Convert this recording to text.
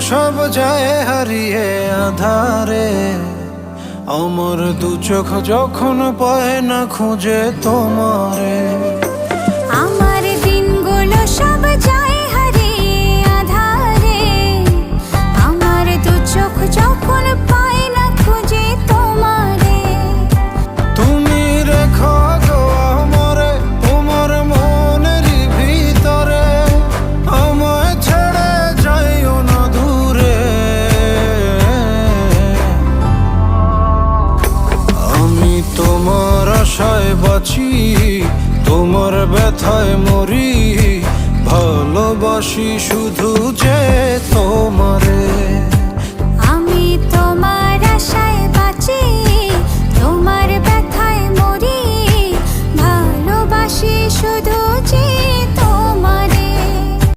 সব যায় হারিয়ে আধারে। আমার দু চোখ যখন পায় না খুঁজে তোমারে। আমার দিনগুলো সব যায় হারিয়ে আঁধারে। আমার দু চোখ যখন পায় না খুঁজে তোমারে। তুমি রেখো গো আমারে তোমার মনেরই ভিতরে, আমায় ছেড়ে যাইও না দূরে। আমি তোমার আশায় বাঁচি, তোমার ব্যথায় মরি, ভালোবাসি শুধু যে তোমার।